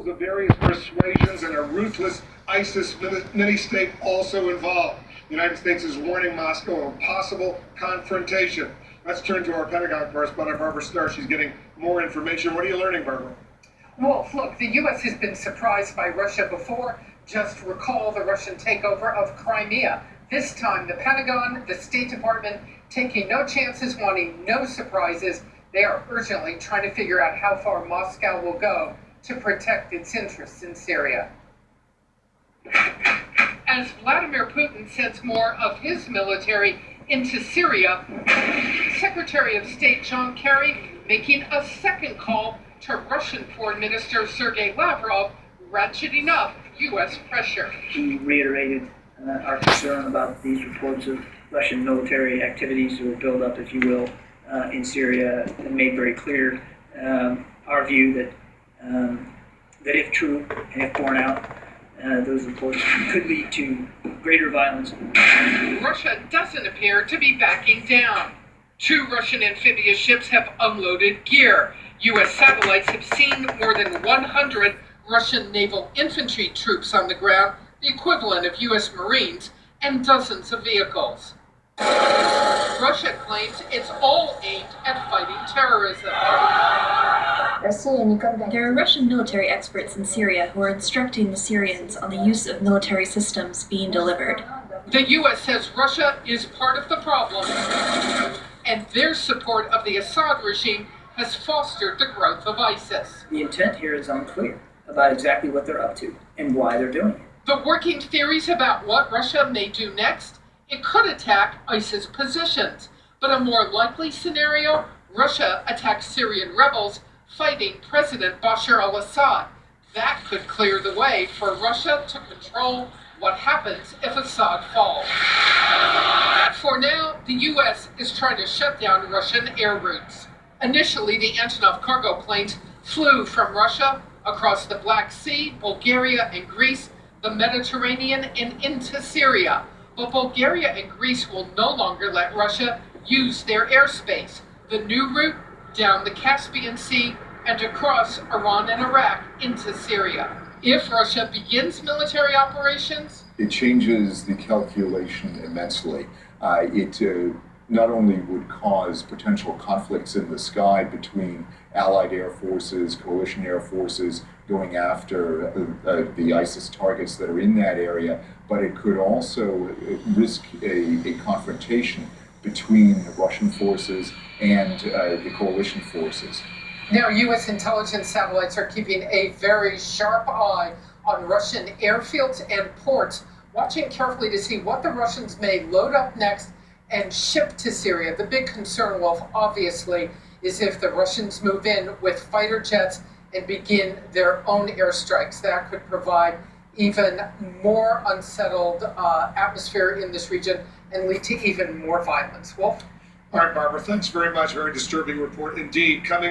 rebels of various persuasions and a ruthless ISIS mini-state also involved. The United States is warning Moscow of a possible confrontation. Let's turn to our Pentagon correspondent, Barbara Starr. She's getting more information. What are you learning, Barbara? Wolf, look, the U.S. has been surprised by Russia before. Just recall the Russian takeover of Crimea. This time, the Pentagon, the State Department, taking no chances, wanting no surprises. They are urgently trying to figure out how far Moscow will go to protect its interests in Syria. As Vladimir Putin sends more of his military into Syria, Secretary of State John Kerry making a second call to Russian Foreign Minister Sergei Lavrov, ratcheting up U.S. pressure. We reiterated our concern about these reports of Russian military activities or buildup, if you will, in Syria, and made very clear our view that if true and if borne out, those reports could lead to greater violence. Russia doesn't appear to be backing down. 2 Russian amphibious ships have unloaded gear. U.S. satellites have seen more than 100 Russian naval infantry troops on the ground, the equivalent of U.S. Marines, and dozens of vehicles. Russia claims it's all aimed at fighting terrorism. There are Russian military experts in Syria who are instructing the Syrians on the use of military systems being delivered. The U.S. says Russia is part of the problem, and their support of the Assad regime has fostered the growth of ISIS. The intent here is unclear about exactly what they're up to and why they're doing it. The working theories about what Russia may do next: it could attack ISIS positions, but a more likely scenario, Russia attacks Syrian rebels fighting President Bashar al-Assad. That could clear the way for Russia to control what happens if Assad falls. For now, the U.S. is trying to shut down Russian air routes. Initially, the Antonov cargo planes flew from Russia across the Black Sea, Bulgaria and Greece, the Mediterranean, and into Syria. But Bulgaria and Greece will no longer let Russia use their airspace. The new route down the Caspian Sea and across Iran and Iraq into Syria. If Russia begins military operations, it changes the calculation immensely. It not only would cause potential conflicts in the sky between Allied air forces, coalition air forces going after the ISIS targets that are in that area, but it could also risk a confrontation between the Russian forces and the coalition forces. Now, U.S. intelligence satellites are keeping a very sharp eye on Russian airfields and ports, watching carefully to see what the Russians may load up next and ship to Syria. The big concern, Wolf, obviously, is if the Russians move in with fighter jets and begin their own airstrikes. That could provide even more unsettled atmosphere in this region and lead to even more violence. Wolf? All right, Barbara, thanks very much. Very disturbing report indeed. Coming